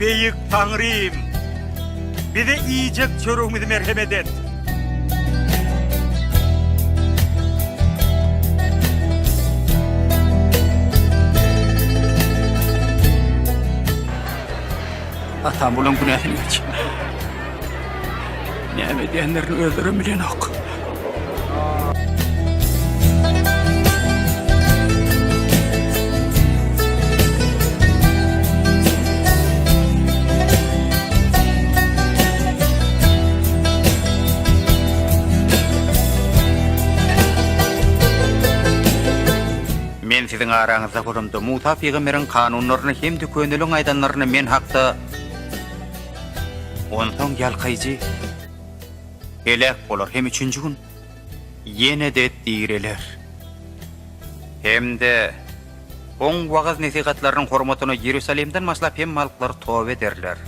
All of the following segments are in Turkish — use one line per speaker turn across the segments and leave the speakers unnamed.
Beyik Tanrım, bize iyicek çorumuzu merhamet et. Atam bulan günahını geç. Näme diýenlerini öldürüm bilen ok. Men sizin araňyzda gurumda Musa peýgamberin kanunlaryny hem tüköneliň aýdanlaryny men hakda ondan ýalkyjy elek bolar hem üçünjü gün ýene de diýreler. Hemde oň wagaz nesihatlarynyň hormatyna Ýerusalemden maslap hem malklar tobe ederler.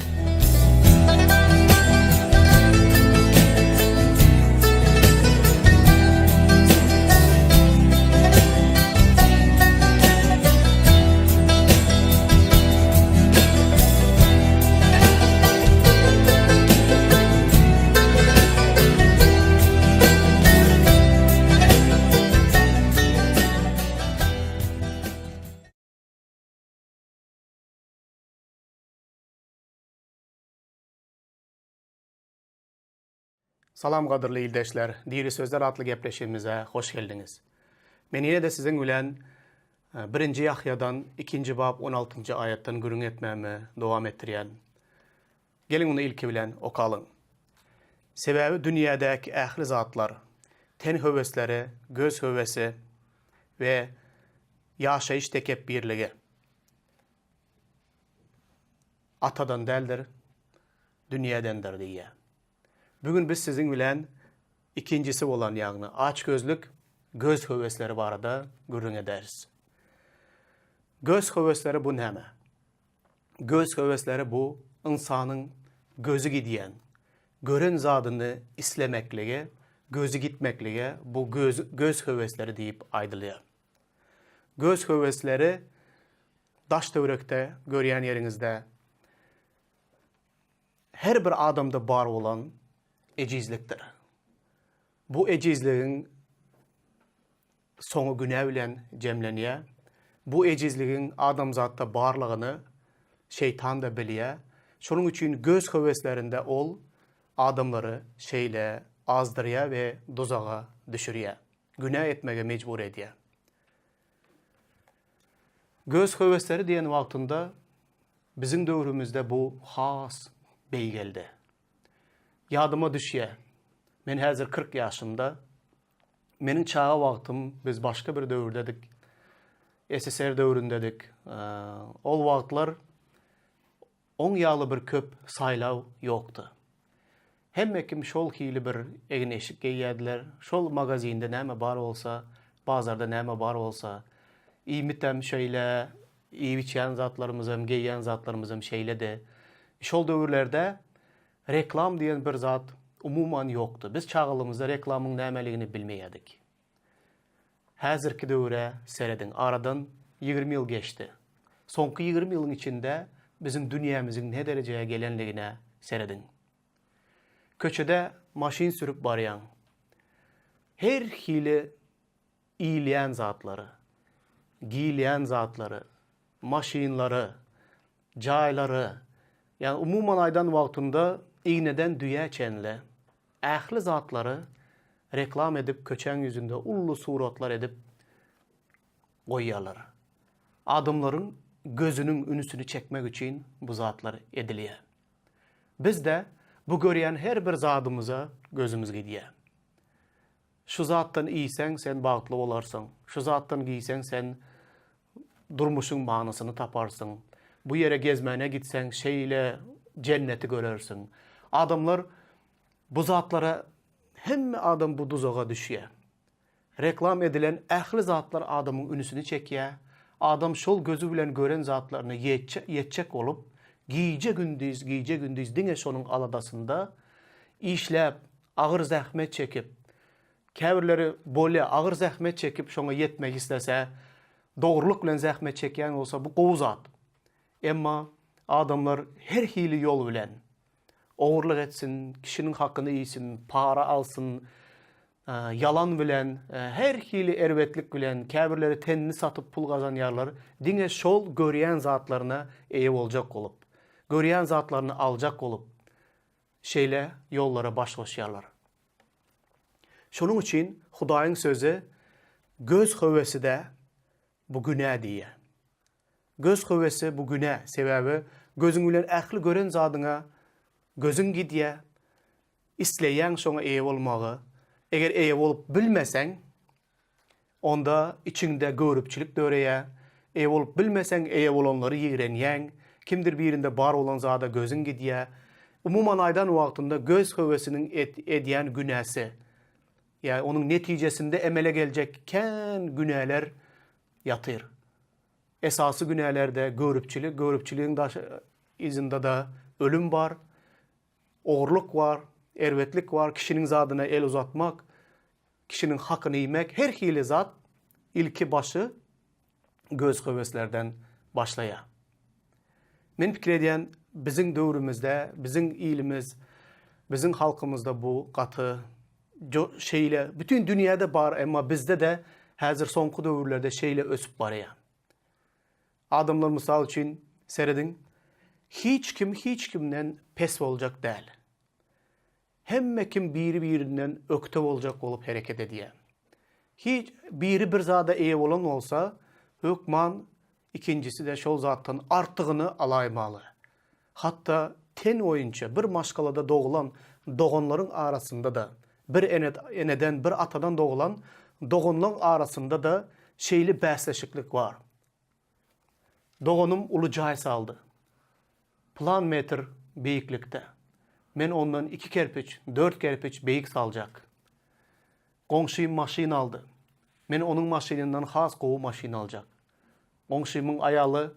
Salam qadırlı ildeşler, Diri Sözler adlı gepleşimize hoş geldiniz. Men yine de sizin bilen 1. Yahya'dan 2. bab 16. ayetten gürün etmemi devam ettiriyen. Gelin onu ilki bilen okalın. Sebebi dünyadaki ähli zatlar, ten hövesleri, göz hövesi ve yaşayış tekebbirligi atadan deldir, dünyadandır diye. Bugün biz sizin bilen ikincisi olan ýagny aç gözlük göz hövesleri barada gürrüň ederiz. Göz hövesleri bu näme? Göz hövesleri bu insanyň gözü gidiyen, gören zadyny islemekligi, gözü gitmekligi bu göz hövesleri diýip aýdylýar. Göz hövesleri daş döwrekde görýän ýeriňizde her bir adamda bar olan ecizlikdir. Bu ecizliğin sonu günah bilen jemlenýär. Bu ecizliğin adamzatda barlygyny şeytan da bilýär. Şonuň üçin göz höveslerinde ol adamları şeyle azdırýar ve dozağa düşürýär. Günah etmege mecbur edýär. Göz hövesleri diýen wagtynda bizim döwrümizde bu has beýgeldi. Yadıma düşýär. Men häzir 40 ýaşymda. Meniň çağa wagtym biz başga bir döwürdedik. SSR döwründedik. Ol wagtlar oň ýaly bir köp saýlaw ýokdy. Hemme kim şol hili bir egin eşik giýýärdiler. Şol magazinde näme bar bolsa, bazarda näme bar bolsa, iýmitem şeýle, iýiçen zatlarymyzym, giýýän zatlarymyzym şeýle de. Şol döwürlerde reklam diyen bir zat umuman yoktu. Biz çağılımızda reklamın nämeligini bilmeýärdik. Häzirki döwre seredin. Aradan 20 ýyl geçti. Soňky 20 ýylyň içinde bizim dünýämiziň ne derejeye gelenligine seredin. Köçede maşin sürüp barýan, her hili iýleýän zatlary, giýilýän zatlary, maşinlary, jaýlary, yani umuman aydan wagtynda iğneden düýä çenle ähli zatlary reklam edip köçen yüzünde ullu suratlar edip goýýarlar. Adamlaryň gözünün ünüsini çekmek için bu zatlar edilýär. Biz de bu görýän her bir zadymyza gözümüz gidýär. Şu zatdan iýsen sen bagtly bolarsyň. Şu zatdan giýsen sen durmuşyň manasyny taparsın. Bu yere gezmene gitsen şeyle cenneti görersin. Adamlar bu zatlara hemme adam bu dozağa düşýär. Reklam edilen ähli zatlar adamın ünüsini çekýär. Adam şol gözü bilen gören zatlaryny ýetjek olup giýje gündüz diňe şonuň aladasynda işläp agyr zähmet çekip käbirleri bolýa agyr zähmet çekip şoňa ýetmek istese dogruluk bilen zähmet çekýän bolsa bu gowy zat. Emma adamlar her hili yol bilen oğurluk etsin, kişinin hakkını iyisin, para alsın, yalan bilen, her hili ervetlik bilen, käbirleri tenini satıp pul kazanýarlar. Diňe şol görýän zatlarına eýe boljak olup, görýän zatlaryny aljak olup, şeýle yollara başlaşýarlar. Şonuň üçin Hudaýyň sözü göz hövesi de bu günä diýe. Göz hövesi bu günä sebäbi gözüň bilen ähli gören zadyňa gözüň gidýär, isleýän şoňa eýe bolmagy. Eger eýe bolup bilmeseň, onda içinde görüpçilik döreýär. Eýe bolup bilmeseň, eýe bolanlary ýigrenýäň, kimdir birinde bar olan zada gözüň gidýär. Umuman aýdan wagtynda göz hövesiniň edýän günäsi, ýa onuň netijesinde emele geljek kän günäler ýatyr. Esasy günälerde görüpçilik, görüpçiligiň izinde da ölüm bar, oğurluk var, ervetlik var, kişinin zadyna el uzatmak, kişinin hakkını yemek, her hili zat ilki başı göz höveslerden başlaya. Men pikir edýän biziň döwrümizde, biziň ilimiz, biziň halkymyzda bu gaty şeýle bütün dünýäde bar, emma bizde de häzir soňky döwürlerde şeýle ösüp barýar. Adamlar mysal üçin seredin, hiç kimden pes boljak däl. Hemme kim biri-birinden ökte boljak bolup hereket edýär. Hiç biri bir zada eýe bolan bolsa, hökman ikincisi de şol zatdan artygyny alaýmaly. Hatta ten oýunça bir maşgalada doğulan dogonlaryň arasında da, bir eneden, bir atadan doğulan dogonlaryň arasında da şeýli bäsleşiklik var. Dogonum ulu jaý saldy. Plan metr beýiklikde. Men ondan 2 kerpiç, 4 kerpiç beýik saljak. Goňşym maşyn aldy. Men onuň maşynyndan has gowy maşyn aljak. Goňşymyň aýaly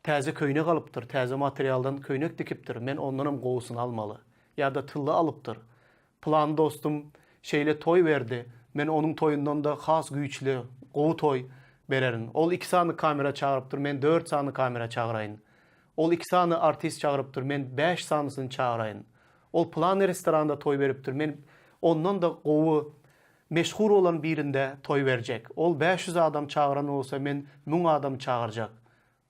täze köýne galypdyr, täze materialdan köýnek dikipdir. Men ondanam gowusyny almaly. Ýa-da tılly alypdyr. Plan dostum şeýle toy berdi. Men onuň toýundan da has güýçli, gowy toy bererin. Ol 2 sany kamera çağırypdyr, men 4 sany kamera çağıraýyn. Ol 2 sany artist çağırypdyr, men 5 sanysyny çağıraýyn. Ol plan restoranda toy beripdir, men ondan da gowy meşhur olan birinde toy berjek. Ol 500 adam çağıran olsa men 1000 adam çağırjak.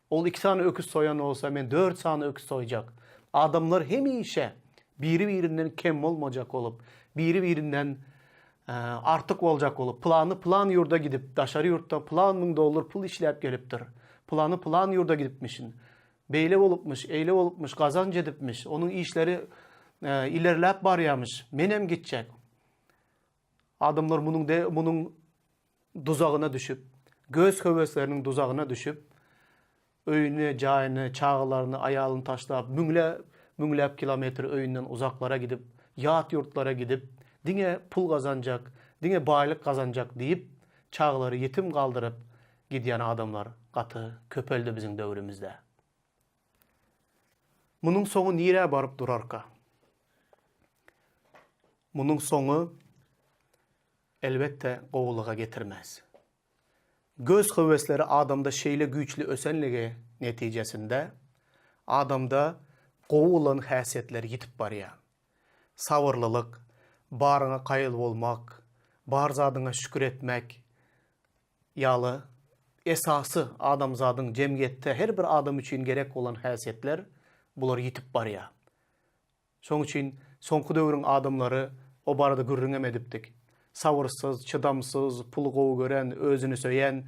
Ol 2 sany öküz soyan olsa men 4 sany öküz soyjak. Adamlar hemişe biri-birinden kem bolmajak olup, biri-birinden artık boljak olup, plan yurda gidip, daşary yurtda plan $1000 pul işläp gelipdir. Plan yurda gidipmişin. Beýle bolupmuş, eýle bolupmuş, gazanç edipmiş. Onuň işleri ilerläp barýarmyş. Menem gitjek. Adamlar munun duzagyna düşüp, göz höwesleriniň duzagyna düşüp, öýüne, jaýyny, çağlaryny, aýalyny taşlap, müňläp kilometr öýünden uzaklara gidip, ýat yurtlara gidip, diňe pul gazanjak, diňe baýlyk gazanjak diýip, çağlary yetim galdyryp gidýän adamlar gaty köpeldi biziň döwrümizde. Munun soňu nire barıp durarka? Munun soňu elbette gowuluga getirmez. Göz höwesleri adamda şeýle güýçli ösenligi netijesinde adamda gowulan häsiýetler ýitip barýar. Sabırlılık, barına kayıl bolmak, bar zadyňa şükür etmek, ýaly esasy adam zadyň jemgyýetde her bir adam üçin gerek bolan häsiýetler bular ýitip barýar. Şoň üçin soňky döwrüň adamlary o barada gürrüňem edipdik. Sabırsyz, çydamsyz, pul gowy gören, özüni söýen,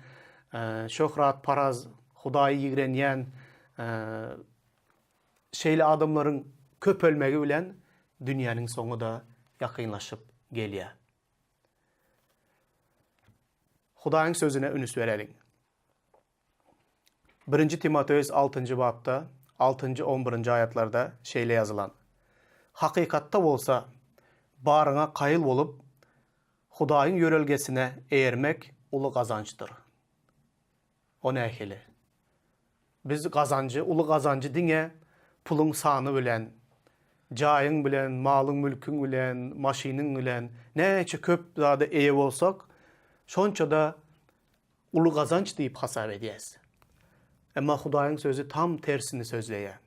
şöhrat, paraz, Hudaýy ýigrenýän şeýle adamlaryň köpelmegi bilen dünýäniň soňu da ýakynlaşyp gelýär. Hudaýyň sözüne ünüs bereliň. 1 Timoteus 6-njy babda 6-11-nji aýatlarda şeýle ýazylan. Hakykatda bolsa baryňa kaýyl bolup Hudaýyň yörelgesine eýermek uly gazançdyr. O nähili? Biz gazancı, uly gazancı diňe puluň sany bilen, jaýyň bilen, malyň mülküň bilen, maşynyň bilen, näçe köp zada eýe bolsak, şonça da uly gazanç diýip hasap edýäs. Ama Hudaýyň sözü tam tersini sözleýär.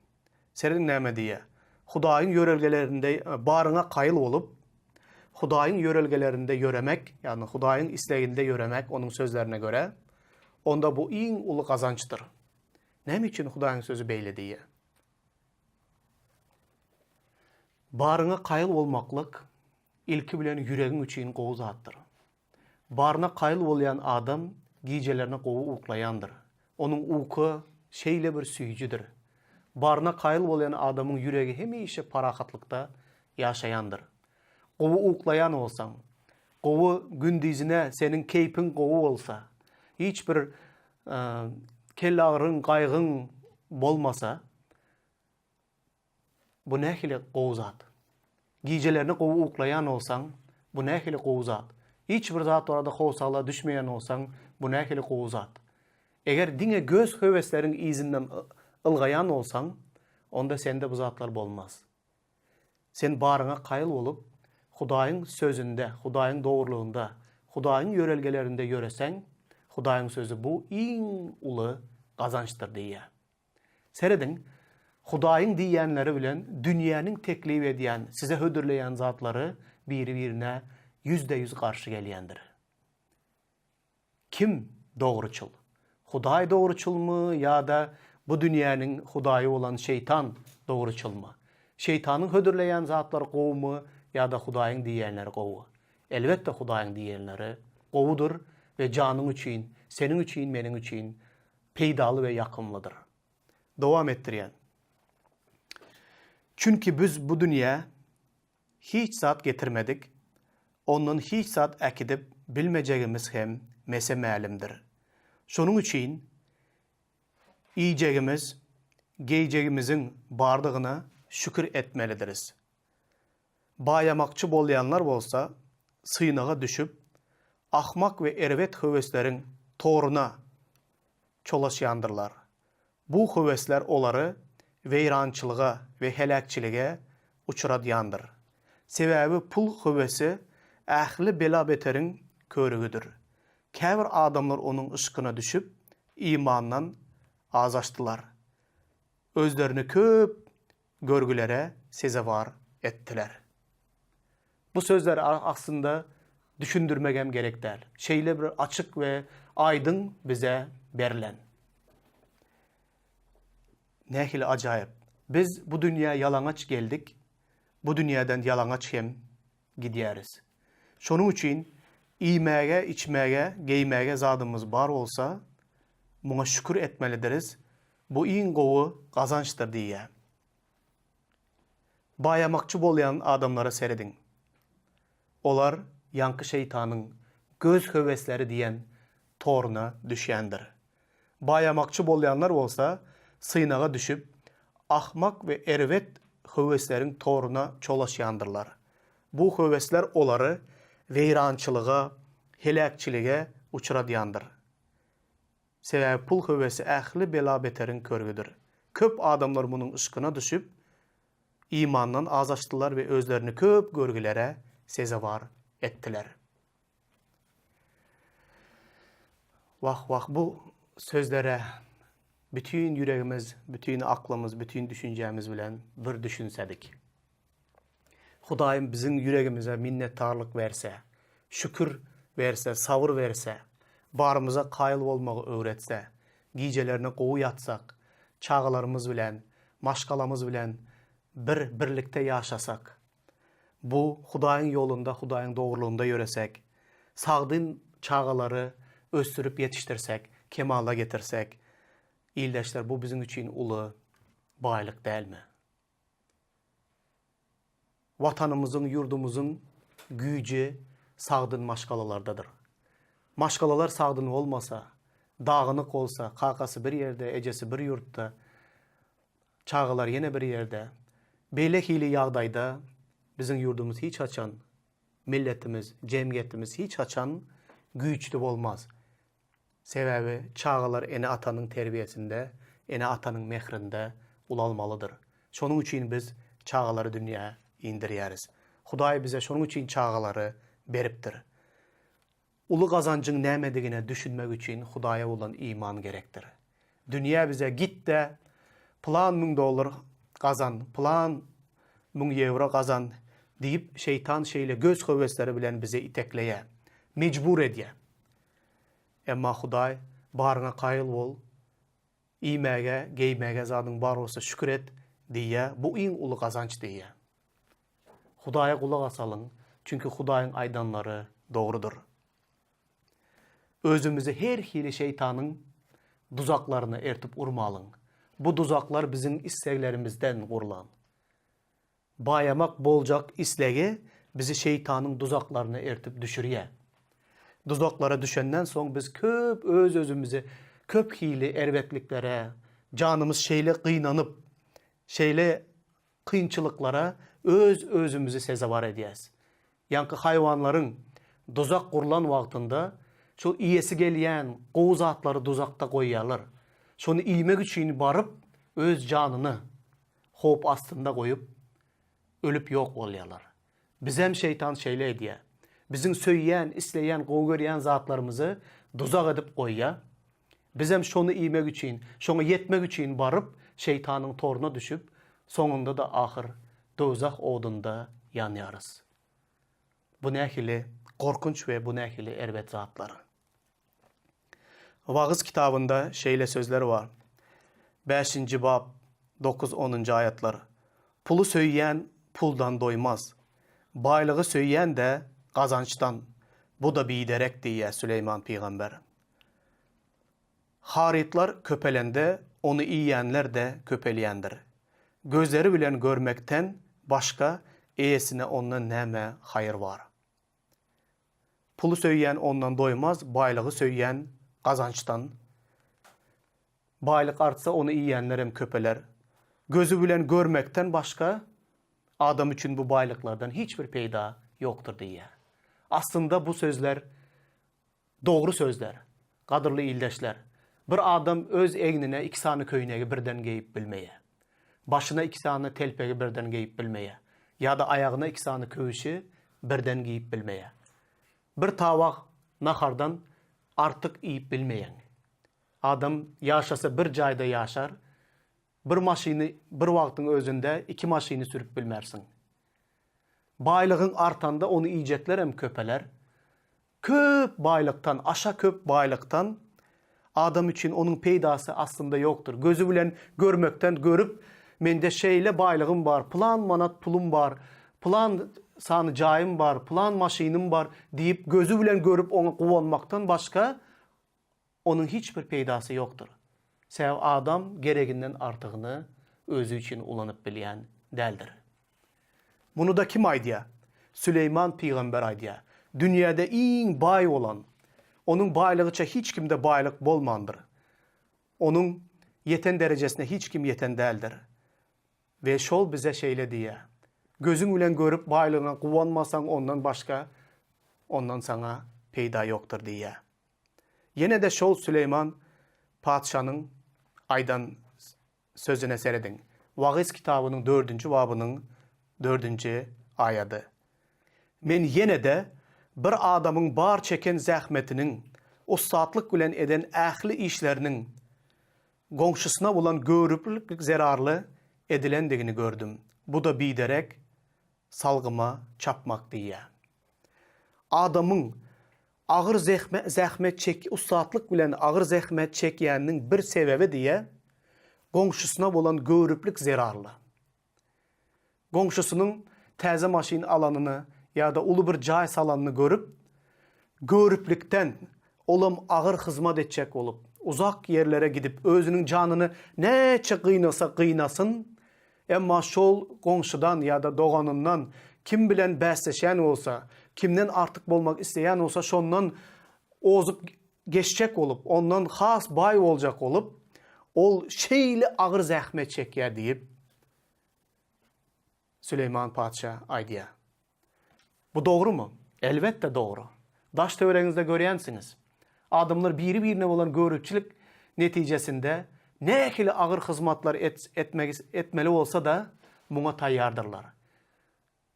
Serin näme diýär? Hudaýyň ýörelgelerinde baryňa gaýıl bolup, Hudaýyň ýörelgelerinde ýöremek, ýani Hudaýyň isleginde ýöremek onuň sözlerine göre, onda bu iň uly gazançdyr. Näme üçin Hudaýyň sözü beýle diýär? Baryňa gaýıl bolmaklyk ilki bilen ýüregiň üçin gowy zatdyr. Baryna gaýıl bolýan adam gijelerine gowy uklaýandyr. Onuň uyku şeýle bir süýjüdir. Baryna gaýıl bolýan adamyň ýüregi hemişe parahatlykda ýaşaýandyr. Gowy uklaýan bolsaň, gowy gündizine senin keypin gowy bolsa, hiç bir kelle ağrın, gaýgyň bolmasa, bu nähili gowy zat. Gijelerine gowy uklaýan bolsaň, bu nähili gowy zat. Hiç bir zat orada howsala düşmeýän bolsaň, bu nähili gowy zat. Eger diňe göz höweslerin izinden ılgayan bolsaň, onda sende bu zatlar bolmaz. Sen baryňa gaýıl bolup, Hudaýyň sözünde, Hudaýyň dogurlugynda, Hudaýyň ýörelgelerinde ýöreseň, Hudaýyň sözü bu iň uly gazançdyr diýär. Seredin, Hudaýyň diýenleri bilen dünýäniň teklip edýän, size hödürleýän zatlary biri-birine %100 garşy gelýändir. Kim dogruçul? Hudaý dogruçulmy ýa-da bu dünýäniň Hudaýy bolan şeytan dogruçulmy? Şeytanyň hödürleýän zatlar gowmy ýa-da Hudaýyň diýenleri gowy? Elbetde Hudaýyň diýenleri gowudur we janyň üçin, seniň üçin, meniň üçin peýdaly we ýakymlydyr. Dowam etdirýän. Çünki biz bu dünýä hiç zat getirmedik. Ondan hiç zat äkidip bilmejegimiz hem mese mälimdir. Şonuň üçin iýjegimiz, geýjegimiziň bardygyna şükür etmelidiriz. Bayamakçı bolýanlar bolsa, synaga düşüp, ahmak we erwet höweslerin toruna çolaşýandyrlar. Bu höwesler olary weýrançylyga we helakçylyga uçuradýandyr. Sebäbi pul höwesi ähli bela beteriň körügidir. Käbir adamlar onuň ışkyna düşüp, imandan azaşdylar. Özlerini köp görgülere sezewar ettiler. Bu sözler aslında düşündürmegem gerek däl. Şeýle bir açyk we aydyn bize berilen. Nähili ajaýyp. Biz bu dünýä yalaňaç geldik. Bu dünýäden yalaňaç hem gidýäris. Şonuň üçin iýmäge, içmäge, geýmäge zadymız bar bolsa, muňa şükür etmelidiriz. Bu iň gowy gazançdyr diýär. Bayamakçı bolýan adamlara seredin. Olar ýanky şeytanyň göz höwesleri diýen toruna düşýändir. Bayamakçı bolýanlar bolsa, synaga düşüp, ahmak we erwet höwesleriň toruna çolaşýandyrlar. Bu höwesler olary weýrançylyga, helakçylyga uçuradýandyr. Sebäbi pul höwesi ähli bela beteriň körügidir. Köp adamlar munyň ışkyna düşüp, imandan azaşdylar we özlerini köp görgülere sezewar ettiler. Wah bu sözlere bütün yüregimiz, bütün aklımız, bütün düşünjämiz bilen bir düşünsedik. Hudaýym biziň yüregimize minnetdarlyk berse, şükür berse, sabır berse, barymyza gaýıl bolmagy öwretse, gijelerine gowy ýatsak, çağalarımız bilen, maşgalamız bilen birlikte ýaşasak, bu Hudaýyň ýolunda, Hudaýyň dogurlugynda ýöresek, sagdyn çağalary östürüp ýetişdirsek, kemala getirsek, ildeşler bu bizim üçin uly baýlyk dälmi? Vatanymyzyň, ýurdumyzyň güýji sagdyn maşgalalardadyr. Maşgalalar sagdyn bolmasa, dağınık olsa, kakası bir yerde, ejesi bir yurtda, çağalar yine bir yerde, beýle hili ýagdaýda bizim yurdumuz hiç açan, milletimiz, cemiyetimiz hiç açan güýçli bolmaz. Sebäbi çağalar ene atanyň terbiyesinde, ene atanyň mehrinde ulalmalıdır. Şonuň üçin biz çağalary dünýäge indirýäris. Hudaý bize şonuň üçin çağalary beripdir. Uly gazançyň nämedigine düşünmek üçin Hudaýa bolan iman gerekdir. Dünya bize git de plan $1000 kazan, plan €1000 kazan deyip şeytan şeyle göz hevesleri bilen bize itekleye, mecbur edye. Emma Huday barına qayıl bol, iymege, geymege zadın bar olsa şükür et diye, bu en ulu kazanç diye. Hudaya kulak asalın, çünkü Hudayın aydanları doğrudur. Özümüzü her hili şeytanın duzaklarını ertip urmalın. Bu duzaklar bizim isteklerimizden kurulan. Bayamak bolcak islegi bizi şeytanın duzaklarını ertip düşürüye. Duzaklara düşenden son biz köp özümüzü köp hili erbetliklere, canımız şeyle kıynanıp, şeyle kıyınçılıklara özümüzü sezavar ediyez. Yankı hayvanların duzak kurulan vaktinde şu iyesi geliyen qoğuz atları duzakta koyarlar. Şonu ilmek için barıp öz canını hop astında koyup ölüp yok oluyorlar. Bizem şeytan şeyle ediye. Bizim söyleyen, isleyen, qoğgöryen zatlarımızı duzak edip koyya. Bizem şonu ilmek için, şonu yetmek için barıp şeytanın toruna düşüp sonunda da ahir dozak odunda yanyarız. Bu nehili korkunç ve bu nehili erbet zatları. Vağız kitabında şeyle sözleri var. 5. bab 9-10. ayetler. Pulu söyleyen puldan doymaz. Baylığı söyleyen de kazançtan. Bu da biderek diye Süleyman Peygamber. Haritlar köpelende, onu yiyenler de köpeleyendir. Gözleri bilen görmekten başka iyesine ondan neme hayır var. Pulu söyleyen ondan doymaz, baylığı söyleyen kazançtan. Baylık artsa onu yiyenler hem köpeler. Gözü bilen görmekten başka adam için bu baylıklardan hiçbir peyda yoktur diye. Aslında bu sözler doğru sözler. Kadırlı ildeşler. Bir adam öz egnine 2 tane köynegi birden giyip bilmeye. Başına 2 tane telpegi birden giyip bilmeye. Ya da ayağına 2 tane kövüşü birden giyip bilmeye. Bir tavak nahardan artık yiyip bilmeyen. Adam yaşasa bir cayda yaşar. Bir maşini bir vaktin özünde 2 maşini sürüp bilmersin. Baylığın artanda onu yiyecekler hem köpeler. Köp baylıktan, aşağı köp baylıktan adam için onun peydası aslında yoktur. Gözü bilen görmekten görüp mende şeyle baylığım var, plan manat pulum var, plan sanı cayım var, plan maşinim var deyip gözü bilen görüp onu kuvanmaktan başka onun hiçbir peydası yoktur. Sev adam gereğinden artığını özü için ulanıp bilen deldir. Bunu da kim aydiya? Süleyman Peygamber aydiya. Dünyada en bay olan, onun baylığıça hiç kimde baylık bolmandır. Onun yeten derecesine hiç kim yeten değildir. Ve şol bize şeyle diye. Gözün bilen görüp baylığına kuvanmasan ondan başka, ondan sana peyda yoktur diye. Yine de şol Süleyman padişanın aydan sözüne seredin. Vağız kitabının 4. babının 4. ayadı. Men yine de bir adamın bar çeken zahmetinin, ustatlık bilen eden ahli işlerinin gongşusuna olan görüplük zararlı edilendigini gördüm. Bu da biderek salgıma çapmak diye. Adamın ağır zahmet çek, ustatlık bilen ağır zahmet çekyeninin bir sebebi diye gongşusuna olan görüplük zararlı. Gongşusunun təzə maşin alanını ya da ulu bir cay salanını görüp, görüplükten olam ağır hizmet edecek olup, uzak yerlere gidip özünün canını neçe kıynasa kıynasın, emma şol gongşudan ya da doğanından kim bilen bəsleşen olsa, kimden artık bolmak isteyen olsa şondan ozup geçecek olup, ondan has bay olacak olup, ol şeyli ağır zahmet çeker deyip, Süleyman Padişah aydiya. Bu doğru mu? Elbette doğru. Daş törenizde görüyorsunuz. Adamlar biri birine olan görüntülük neticesinde ne ekili ağır hizmetler etmeli olsa da buna tayyardırlar.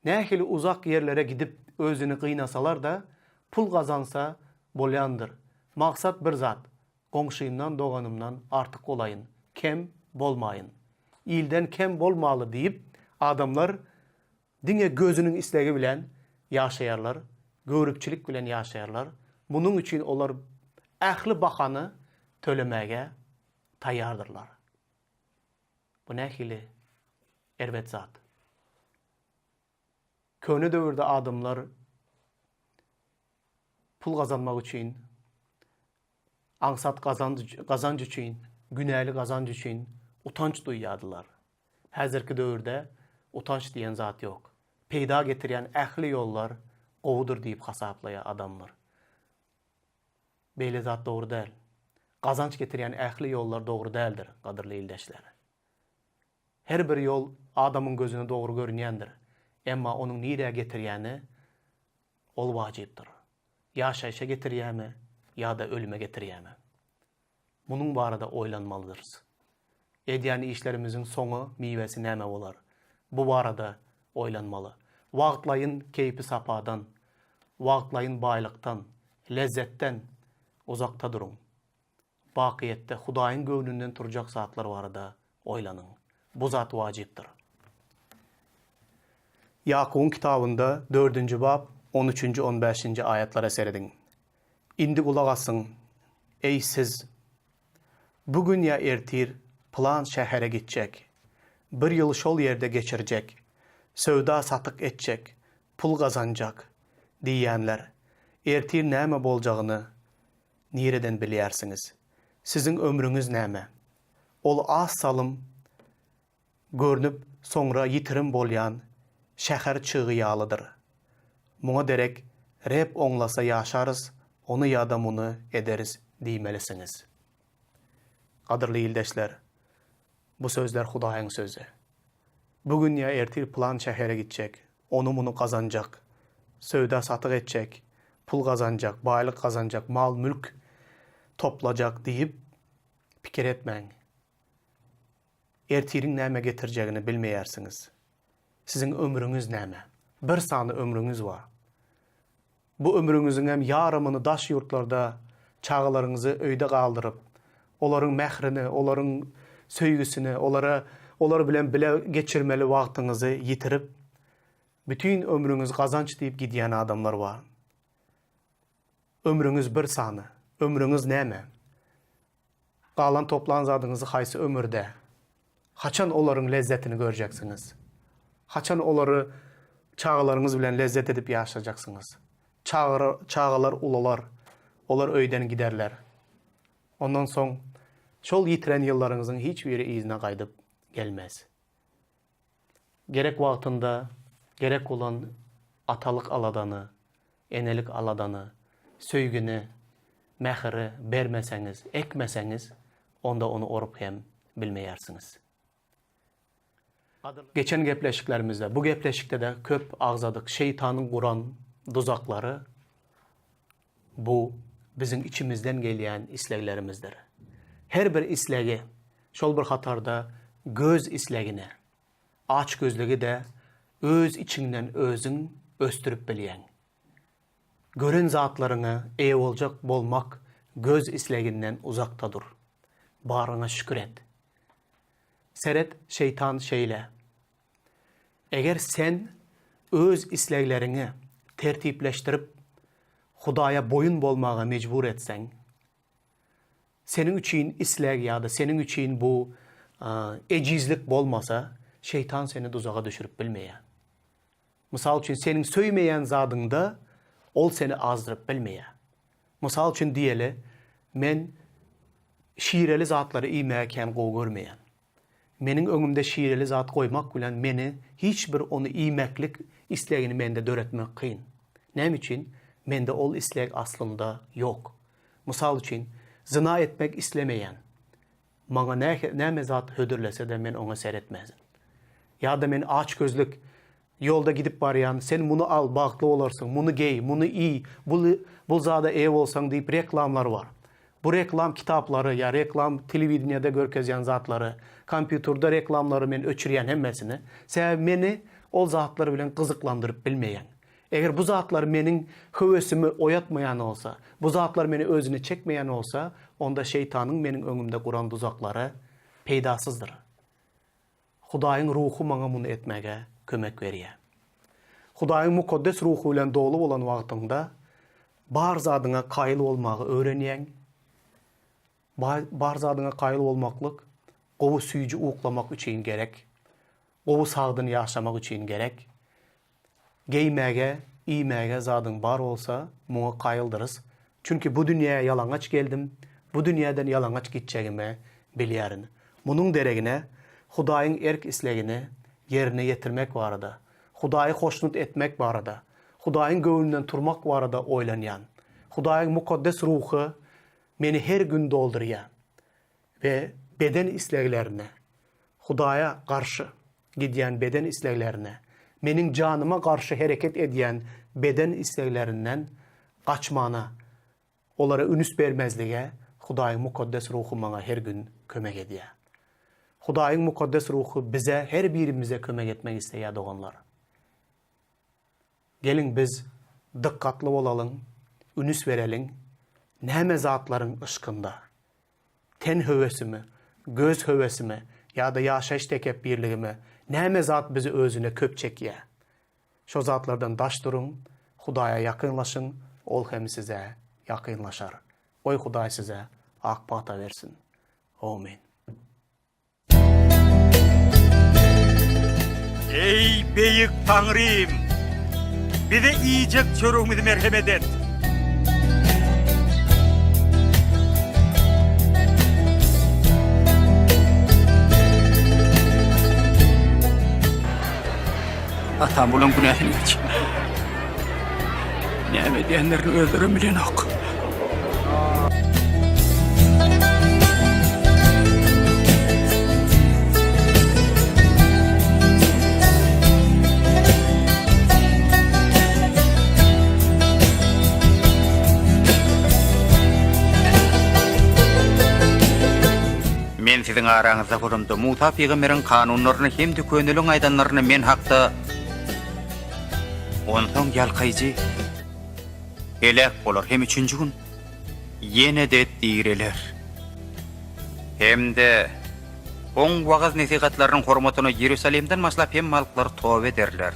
Ne ekili uzak yerlere gidip özünü kıynasalar da pul kazansa bolyandır. Maksat bir zat. Goňşyymdan doganymdan artyk olayyn, kem bolmaýyn. İlden kem bolmaly diýip adamlar diňe gözünün islegi bilen ýaşaýarlar, görüpçilik bilen ýaşaýarlar. Munuň üçin olar ähli bahany tölemäge taýýardyrlar. Bu nähili erwet zat. Köne döwürde adamlar pul gazanmak üçin, aňsat gazanç üçin, günäli gazanç üçin utanç duýýardylar. Häzirki döwürde utanç diýen zat ýok. Peýda getirýän ähli ýollar gowudur diýip hasaplaýar adamlar. Beýle zat dogry däl. Gazanç getirýän ähli ýollar dogry däldir, gadyrly ildeşler. Her bir ýol adamyň gözüne dogry görünýändir. Emma onuň nirä getirýäni ol wajypdyr. Ýaşaýşa getirýärmi, ýa-da ölüme getirýärmi? Munuň barada oýlanmalydyrs. Edýän işlerimiziň soňu, miwesi näme bolar? Bu barada oýlanmaly. Wagtlaýyn keypi sapadan, wagtlaýyn baýlykdan, lezzetden uzakta durun. Bakyetde Hudaýyň göwnünden turjak zatlar barada oýlanyň. Bu zat wajypdyr. Yakubuň kitabynda 4-nji bab 13-nji 15-nji aýatlara serediň. Indi gulak asyň, ey siz, bugün ya ertir plan şähere gitjek, bir ýyl şol ýerde geçirjek, söwda satyk etjek, pul gazanjak diýýänler. Ertir näme boljagyny nireden bilýärsiňiz? Sizin ömrüňiz näme? Ol az salym görnüp soňra ýitirim bolýan şäher çygy ýalydyr. Muňa derek rep oňlasa ýaşarys, onu ýa-da muny ederiz diýmelisiňiz. Gadyrly ildeşler, bu sözler Hudaýyň sözü. Bugün ya ertir plan şähere gitjek, onu muny gazanjak, söwda satyk etjek, pul gazanjak, baýlyk gazanjak, mal mülk toplajak diýip pikir etmeň. Ertiriň näme getirjegini bilmeýärsiňiz. Sizin ömrüňiz näme? Bir sany ömrüňiz bar. Bu ömrüňiziň hem ýarymyny daş ýurtlarda çağlaryňyzy öýde galdyryp, olaryň mährini, olaryň söýgüsini, olar bilen bile geçirmeli wagtyňyzy ýitirip, bütün ömrüňiz gazanç diýip gidýän adamlar bar. Ömrüňiz bir sany. Ömrüňiz näme? Galan toplan zadyňyzy haýsy ömürde? Haçan olaryň lezzetini görjeksiňiz? Haçan olary çağlaryňyz bilen lezzet edip ýaşajaksınız? Çağalar ulalar, olar öýden giderler. Ondan soň şol ýitiren ýyllaryňyzyň hiç biri izine gaýdyp gelmez. Gerek wagtynda, gerek olan atalyk aladany, enelik aladany, söýgüni, mähiri bermeseňiz, ekmeseňiz, onda onu orup hem bilmeýärsiňiz. Geçen gepleşiklerimizde, bu gepleşikde de köp agzadyk şeytanyň guran duzaklary, bu bizim içimizden gelýän isleglerimizdir. Her bir islegi, şol bir hatarda göz islegine, aç gözlügi de öz içinden özüň östürüp bilýän. Gören zatlaryňa eýe boljak bolmak göz isleginden uzakta dur. Baryňa şükür et. Seret şeytan şeýle. Eger sen öz islegilerini tertipleştirip Hudaýa boyun bolmaga mecbur etseň, senin üçin isleg ýa-da senin üçin bu ejizlik bolmasa, şeytan seni dozaga düşürüp bilmeýär. Mysal üçin senin söýmeýän zadyňda ol seni azdyryp bilmeýär. Mysal üçin diýeli, men şiireli zatlary iýmäge hem gowy görmeýän. Meniň öňümde şiireli zat goýmak bilen meni hiç bir onu iýmeklik islegini mende döretmek kyn. Näme üçin? Mende ol isleg aslında yok. Mysal üçin zina etmek islemeýän, maňa näme zat hödürlese de men oňa seretmezin. Ýa-da men aç gözlük yolda gidip barýan, sen muny al, bagtly bolarsyň, muny gey, muny iý, bu zada eýe bolsaň diýip reklamlar var. Bu reklam kitaplary ya reklam telewizionyada görkezýän zatlary, kompýuterda reklamlary men öçürýän hemmesini, sebäbi meni ol zatlar bilen gyzyklandyryp bilmeýän. Eger bu zatlar meniň höwesimi oyatmayan olsa, bu zatlar meni özüne çekmeyen olsa, onda şeytanın menin öňümde guran tuzaklary peýdasızdyr. Hudaýyň ruhu maňa muny etmege kömek berýär. Hudaýyň mukaddes ruhu bilen dolu bolan wagtynda bar zadyňa kaýyl bolmagy öğrenýän, bar zadyňa kaýyl bolmaklyk gowy süýji uklamak üçin gerek, gowy sagdyny ýaşamak üçin gerek. Geýmege, iýmege zadyň bar bolsa, muňa kaýyldyrys. Çünki bu dünýäge ýalaňaç geldim, bu dünýäden ýalaňaç gitjegimi bilýärin. Munyň deregine Hudaýyň erk islegini yerine ýetirmek barada, Hudaýy hoşnut etmek barada, Hudaýyň göwünden turmak barada oýlanýan. Hudaýyň mukaddes ruhu meni her gün doldurýar ve beden isleglerine, Hudaýa garşy gidýän beden isleglerine, menin janyma garşy hereket edýän beden isteglerinden gaçmana, olara ünüs bermezlige Hudaýyň mukaddes ruhu maňa her gün kömek edýär. Hudaýyň mukaddes ruhu bize her birimize kömek etmek isteýär doganlar. Gelin biz dikkatli bolalım, ünüs verelim, näme zatlaryň ışkynda. Ten höwesimi, göz höwesimi ya da ýaşaş tekepbirligimi, näme zat bizi özüne köp çekýär. Şo zatlardan daş durun, Hudaýa yakınlaşın, ol hem size yakınlaşar. Oy Hudaý size ak pata versin. Amin.
Ey beyik Tanrym, bize iyicek çörüğümüzü merhemet et. Atam bulan günahını geç. Näme diýenlerini öldürüm bilen ok. Men siziň araňyzda gurumda Musa peýgamberiň kanunlaryny hem düköneliň aýdanlaryny men hakda ondan ýalkaýjy elek bolar hem üçünji gün ýene de diýreler. Hemde oň wagaz nesihatlarynyň hormatyna Ýerusalemden maslap hem malklar tobe ederler.